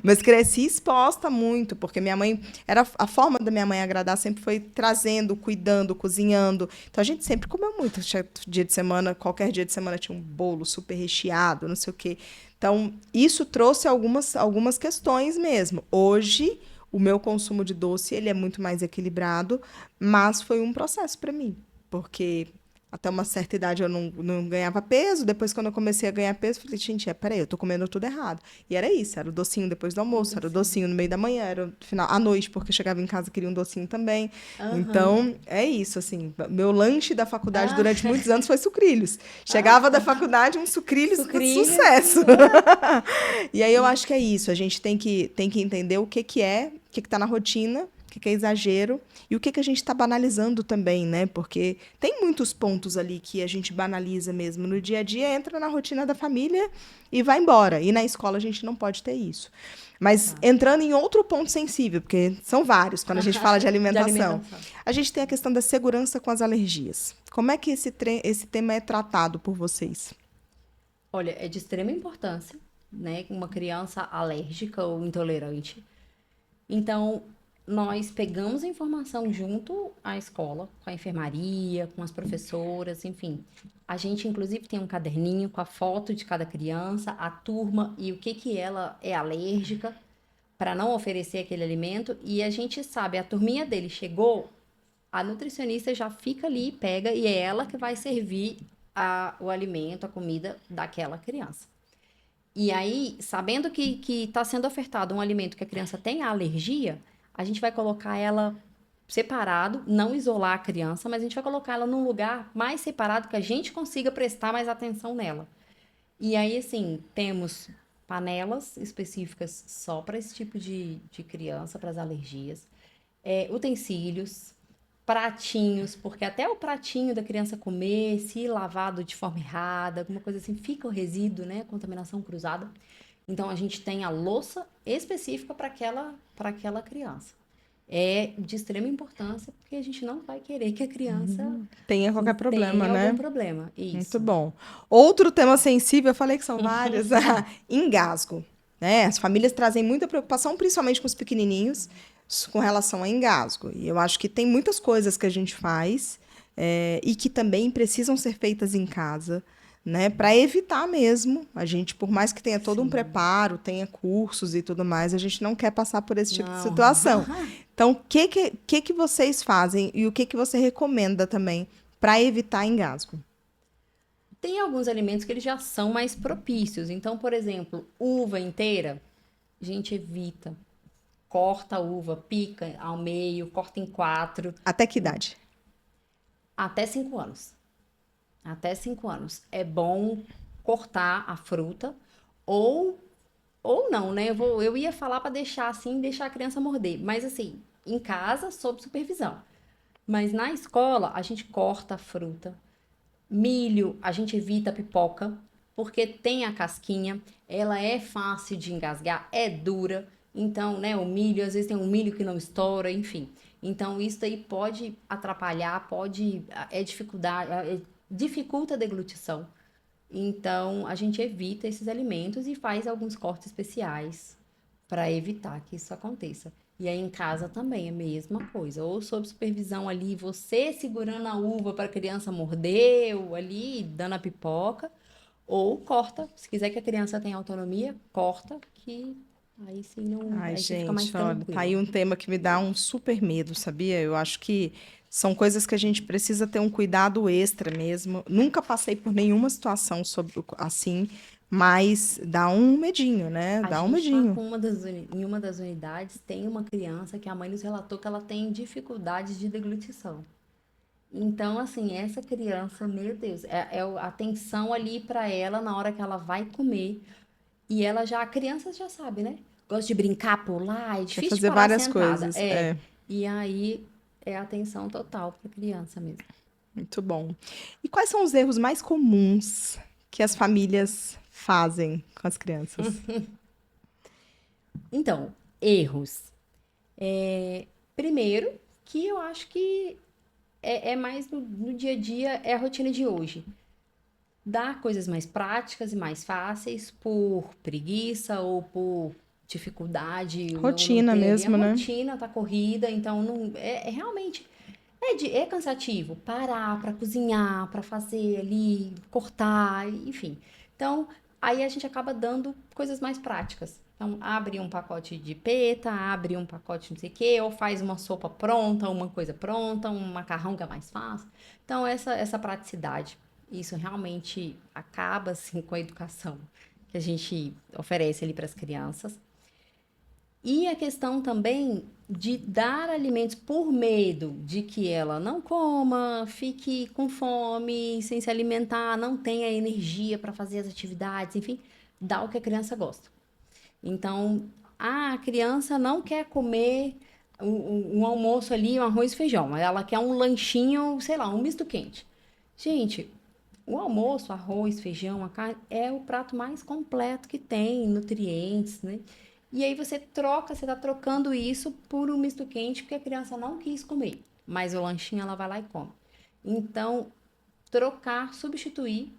Mas cresci exposta muito, porque minha mãe era a forma da minha mãe agradar sempre foi trazendo, cuidando, cozinhando. Então a gente sempre comeu muito. Dia de semana, qualquer dia de semana tinha um bolo super recheado, não sei o quê. Então isso trouxe algumas questões mesmo. Hoje o meu consumo de doce ele é muito mais equilibrado, mas foi um processo para mim, porque até uma certa idade eu não ganhava peso. Depois, quando eu comecei a ganhar peso, eu falei, gente, peraí, eu tô comendo tudo errado. E era isso, era o docinho depois do Um almoço, era o docinho. docinho no meio da manhã, era o final, à noite, porque eu chegava em casa e queria um docinho também. Aham. Então, é isso, assim. Meu lanche da faculdade Ah, durante muitos anos foi sucrilhos. Chegava da ah, faculdade, um sucrilhos, sucrilhos. sucesso. E aí eu E acho que é isso. A gente tem que entender o que que é, o que que tá na rotina, o que que é exagero e o que que a gente está banalizando também, né? Porque tem muitos pontos ali que a gente banaliza mesmo no dia a dia, entra na rotina da família e vai embora. E na escola a gente não pode ter isso. Mas tá. entrando em outro ponto sensível, porque são vários quando a gente fala de De alimentação, alimentação. a gente tem a questão da segurança com as alergias. Como é que esse tema é tratado por vocês? Olha, é de extrema importância, né? Uma criança alérgica ou intolerante. Então, nós pegamos a informação junto à escola, com a enfermaria, com as professoras, enfim. A gente, inclusive, tem um caderninho com a foto de cada criança, a turma e o que que ela é alérgica, para não oferecer aquele alimento. E a gente sabe, a turminha dele chegou, a nutricionista já fica ali, pega, e é ela que vai servir o alimento, a comida daquela criança. E aí, sabendo que está sendo ofertado um alimento que a criança tem alergia, a gente vai colocar ela separado, não isolar a criança, mas a gente vai colocar ela num lugar mais separado que a gente consiga prestar mais atenção nela. E aí, assim, temos panelas específicas só para esse tipo de criança, para as alergias, utensílios, pratinhos, porque até o pratinho da criança comer, se lavado de forma errada, alguma coisa assim, fica o resíduo, né? Contaminação cruzada. Então a gente tem a louça específica para aquela criança. É de extrema importância porque a gente não vai querer que a criança Tenha qualquer problema, tenha algum né? problema. Muito Isso. bom. Outro tema sensível, eu falei que são vários, engasgo. Né? As famílias trazem muita preocupação, principalmente com os pequenininhos, com relação a engasgo. E eu acho que tem muitas coisas que a gente faz e que também precisam ser feitas em casa, né? Para evitar mesmo. A gente, por mais que tenha todo um Sim. preparo, tenha cursos e tudo mais, a gente não quer passar por esse tipo de Não. situação. Então, o que vocês fazem e o que você recomenda também para evitar engasgo? Tem alguns alimentos que eles já são mais propícios. Então, por exemplo, uva inteira, a gente evita. Corta a uva, pica ao meio, corta em quatro, Até que idade? até 5 anos. Até 5 anos. É bom cortar a fruta ou não, né? Eu ia falar para deixar assim, deixar a criança morder, mas assim, em casa, sob supervisão. Mas na escola, a gente corta a fruta. Milho, a gente evita a pipoca, porque tem a casquinha, ela é fácil de engasgar, é dura. Então, né, o milho, às vezes tem um milho que não estoura, enfim. Então, isso aí pode atrapalhar, pode, dificultar, dificulta a deglutição. Então, a gente evita esses alimentos e faz alguns cortes especiais para evitar que isso aconteça. E aí em casa também é a mesma coisa, ou sob supervisão ali, você segurando a uva para a criança morder, ou ali dando a pipoca, ou corta, se quiser que a criança tenha autonomia, corta, que aí sim não, Ai, aí você fica mais gente, olha, tá aí tranquila. um tema que me dá um super medo, sabia? Eu acho que são coisas que a gente precisa ter um cuidado extra mesmo. Nunca passei por nenhuma situação assim, mas dá um medinho, né? A Dá um gente está medinho. com em uma das unidades, tem uma criança que a mãe nos relatou que ela tem dificuldades de deglutição. Então, assim, essa criança, meu Deus, a atenção ali para ela na hora que ela vai comer. E ela já, a criança já sabe, né? Gosta de brincar, pular, é Quer difícil de fazer parar várias sentada. coisas. É. É, E aí é atenção total para criança mesmo. muito bom. E quais são os erros mais comuns que as famílias fazem com as crianças? Então, erros. Primeiro, que eu acho que é mais no dia a dia, é a rotina de hoje. Dar coisas mais práticas e mais fáceis por preguiça ou por dificuldade, não Rotina ter ali a mesmo, né? rotina, tá corrida, então não é realmente é cansativo parar para cozinhar, para fazer ali, cortar, enfim. Então, aí a gente acaba dando coisas mais práticas. Então, abre um pacote de peta, abre um pacote não sei o quê, ou faz uma sopa pronta, uma coisa pronta, um macarrão que é mais fácil. Então, essa praticidade, isso realmente acaba, assim, com a educação que a gente oferece ali para as crianças. E a questão também de dar alimentos por medo de que ela não coma, fique com fome, sem se alimentar, não tenha energia para fazer as atividades, enfim, dá o que a criança gosta. Então, a criança não quer comer um almoço ali, um arroz e feijão, mas ela quer um lanchinho, sei lá, um misto quente. Gente, o almoço, arroz, feijão, a carne é o prato mais completo que tem, nutrientes, né? E aí você troca, você tá trocando isso por um misto quente porque a criança não quis comer, mas o lanchinho ela vai lá e come. Então, trocar, substituir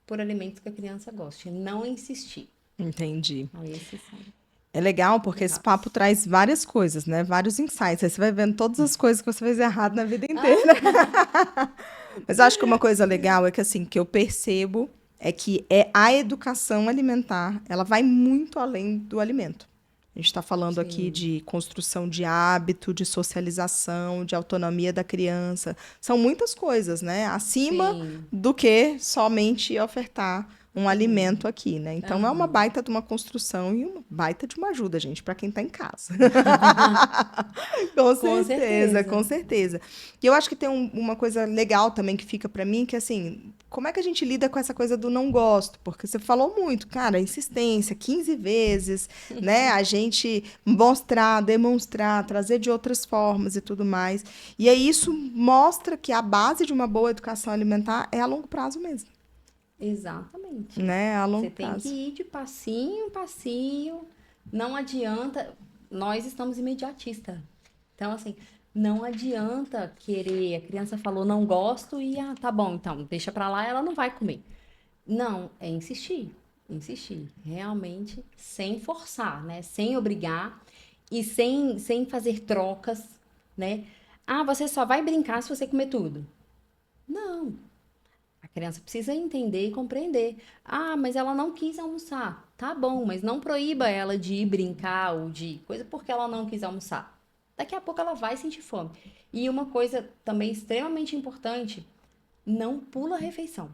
por alimentos que a criança goste, não insistir. Entendi. Então, esses são É legal os porque esse papo errados. traz várias coisas, né? Vários insights. Aí você vai vendo todas as coisas que você fez errado na vida inteira. Ah, Mas eu acho que uma coisa legal é que assim, que eu percebo é que a educação alimentar, ela vai muito além do alimento. A gente está falando aqui sim, de construção de hábito, de socialização, de autonomia da criança. São muitas coisas, né? Acima sim, do que somente ofertar um sim. alimento aqui, né? Então é uma Aham. baita de uma construção e uma baita de uma ajuda, gente, para quem está em casa. Com Com certeza, com certeza. certeza. E eu acho que tem uma coisa legal também que fica pra mim, que assim, como é que a gente lida com essa coisa do não gosto? Porque você falou muito, cara, insistência, 15 vezes, né? A gente mostrar, demonstrar, trazer de outras formas e tudo mais. E aí isso mostra que a base de uma boa educação alimentar é a longo prazo mesmo, Exatamente. né? A Você longo tem que prazo. ir de passinho em passinho. Não adianta. Nós estamos imediatistas. Então, assim, não adianta querer. A criança falou não gosto e tá bom, então deixa pra lá, ela não vai comer. Não, é insistir. Insistir. Realmente, sem forçar, né? Sem obrigar e sem fazer trocas, né? Ah, você só vai brincar se você comer tudo. Não, a criança precisa entender e compreender. Ah, mas ela não quis almoçar. Tá bom, mas não proíba ela de ir brincar ou de coisa porque ela não quis almoçar. Daqui a pouco ela vai sentir fome. E uma coisa também extremamente importante, não pula a refeição.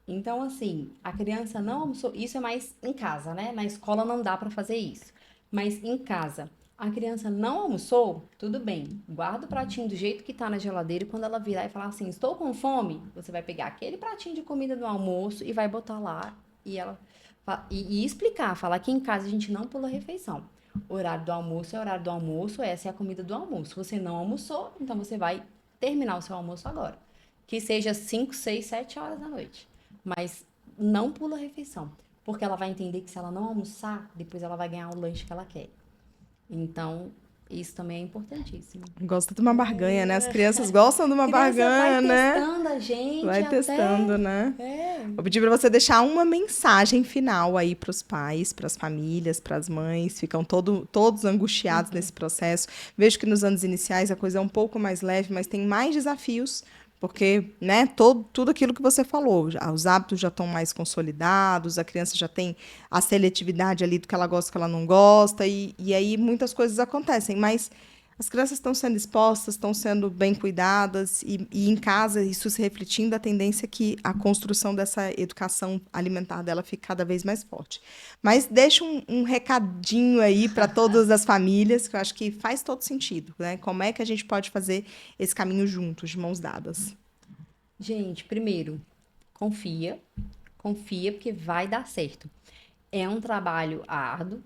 Então, assim, a criança não almoçou. Isso é mais em casa, né? Na escola não dá para fazer isso. Mas em casa, a criança não almoçou, tudo bem. Guarda o pratinho do jeito que tá na geladeira e quando ela virar e falar assim, estou com fome, você vai pegar aquele pratinho de comida do almoço e vai botar lá e ela e explicar, falar que em casa a gente não pula a refeição. O horário do almoço é o horário do almoço, essa é a comida do almoço. Você não almoçou, então você vai terminar o seu almoço agora. Que seja 5, 6, 7 horas da noite. Mas não pula a refeição. Porque ela vai entender que se ela não almoçar, depois ela vai ganhar o lanche que ela quer. Então, Isso também é importantíssimo. Gosta de uma barganha, né? As crianças gostam de uma barganha, né? Vai testando a gente Vai até... testando, né? Vou pedir para você deixar uma mensagem final aí para os pais, para as famílias, para as mães. Ficam todos angustiados nesse processo. Vejo que nos anos iniciais a coisa é um pouco mais leve, mas tem mais desafios, porque, né, tudo aquilo que você falou, os hábitos já estão mais consolidados, a criança já tem a seletividade ali do que ela gosta e do que ela não gosta, e aí muitas coisas acontecem, mas as crianças estão sendo expostas, estão sendo bem cuidadas, e em casa, isso se refletindo, a tendência é que a construção dessa educação alimentar dela fique cada vez mais forte. Mas deixa um recadinho aí para todas as famílias, que eu acho que faz todo sentido, né? Como é que a gente pode fazer esse caminho juntos, de mãos dadas? Gente, primeiro, confia porque vai dar certo. É um trabalho árduo,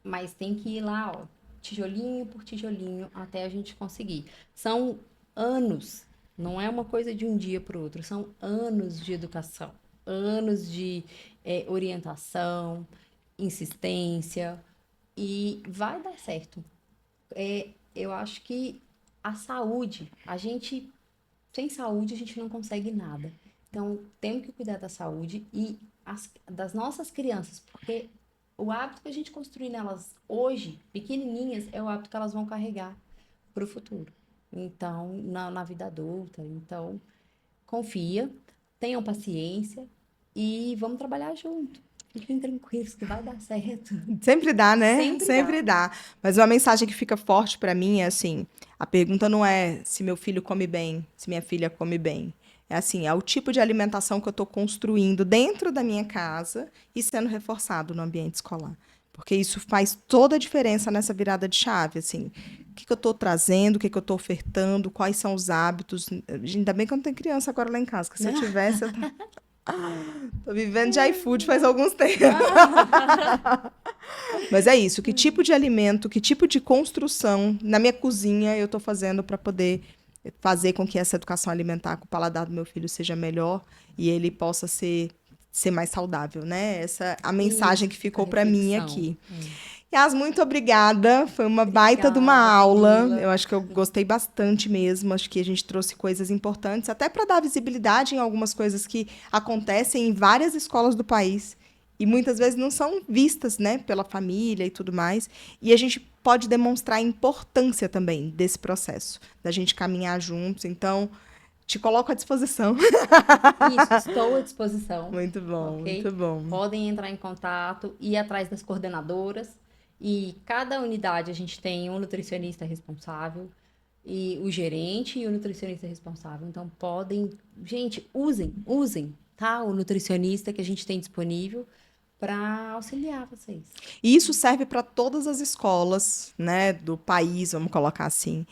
mas tem que ir lá, ó, tijolinho por tijolinho, até a gente conseguir. São anos, não é uma coisa de um dia para o outro, são anos de educação, anos de orientação, insistência, e vai dar certo. Eu acho que a saúde, sem saúde, a gente não consegue nada. Então, temos que cuidar da saúde e das nossas crianças, porque o hábito que a gente construir nelas hoje, pequenininhas, é o hábito que elas vão carregar para o futuro. Então, na vida adulta. Então, confia, tenham paciência e vamos trabalhar junto. Fiquem tranquilos que vai dar certo. Sempre dá, né? Sempre dá. Mas uma mensagem que fica forte para mim é assim, a pergunta não é se meu filho come bem, se minha filha come bem. É assim, é o tipo de alimentação que eu estou construindo dentro da minha casa e sendo reforçado no ambiente escolar. Porque isso faz toda a diferença nessa virada de chave, assim. O que eu estou trazendo, o que eu estou ofertando, quais são os hábitos. Ainda bem que eu não tenho criança agora lá em casa, que se eu tivesse, eu tô vivendo de iFood faz alguns tempos. Mas é isso, que tipo de alimento, que tipo de construção na minha cozinha eu estou fazendo para poder fazer com que essa educação alimentar com o paladar do meu filho seja melhor e ele possa ser mais saudável, né? Essa é a mensagem que ficou para mim aqui. Yas, muito obrigada. Foi uma baita de uma aula. Camila. Eu acho que eu gostei bastante mesmo. Acho que a gente trouxe coisas importantes, até para dar visibilidade em algumas coisas que acontecem em várias escolas do país e muitas vezes não são vistas, né, pela família e tudo mais. E a gente pode demonstrar a importância também desse processo, da gente caminhar juntos. Então, te coloco à disposição. Isso, estou à disposição. Muito bom, Okay? muito bom. Podem entrar em contato, ir atrás das coordenadoras. E cada unidade a gente tem um nutricionista responsável, e o gerente e o nutricionista responsável. Então, podem... Gente, usem, tá? O nutricionista que a gente tem disponível para auxiliar vocês. E isso serve para todas as escolas, né, do país, vamos colocar assim,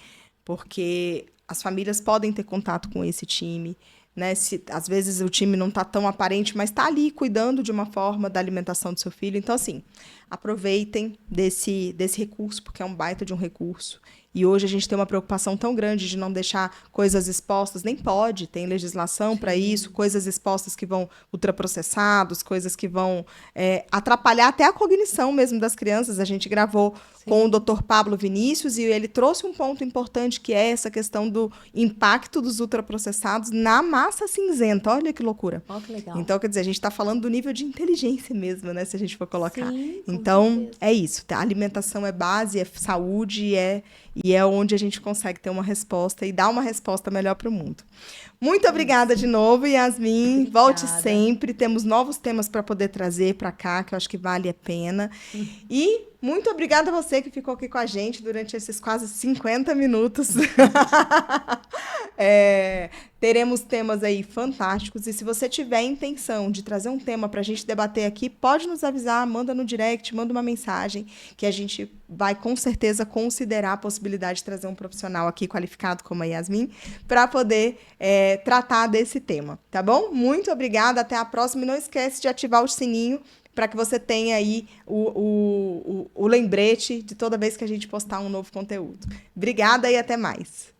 porque as famílias podem ter contato com esse time, né? Às vezes o time não está tão aparente, mas está ali cuidando de uma forma da alimentação do seu filho. Então, assim, aproveitem desse recurso, porque é um baita de um recurso. E hoje a gente tem uma preocupação tão grande de não deixar coisas expostas, nem pode, tem legislação para isso, coisas expostas que vão ultraprocessados, coisas que vão atrapalhar até a cognição mesmo das crianças. A gente gravou com o Dr. Pablo Vinícius e ele trouxe um ponto importante que é essa questão do impacto dos ultraprocessados na massa cinzenta. Olha que loucura. Oh, que legal. Então, quer dizer, a gente está falando do nível de inteligência mesmo, né, se a gente for colocar. Sim, então, é isso. A alimentação é base, é saúde, e é onde a gente consegue ter uma resposta e dar uma resposta melhor para o mundo. Muito obrigada de novo, Yasmin. Obrigada. Volte sempre. Temos novos temas para poder trazer para cá, que eu acho que vale a pena. E muito obrigada a você que ficou aqui com a gente durante esses quase 50 minutos. Teremos temas aí fantásticos. E se você tiver intenção de trazer um tema para a gente debater aqui, pode nos avisar, manda no direct, manda uma mensagem, que a gente vai com certeza considerar a possibilidade de trazer um profissional aqui qualificado como a Yasmin para poder tratar desse tema, tá bom? Muito obrigada, até a próxima. E não esquece de ativar o sininho para que você tenha aí o lembrete de toda vez que a gente postar um novo conteúdo. Obrigada e até mais.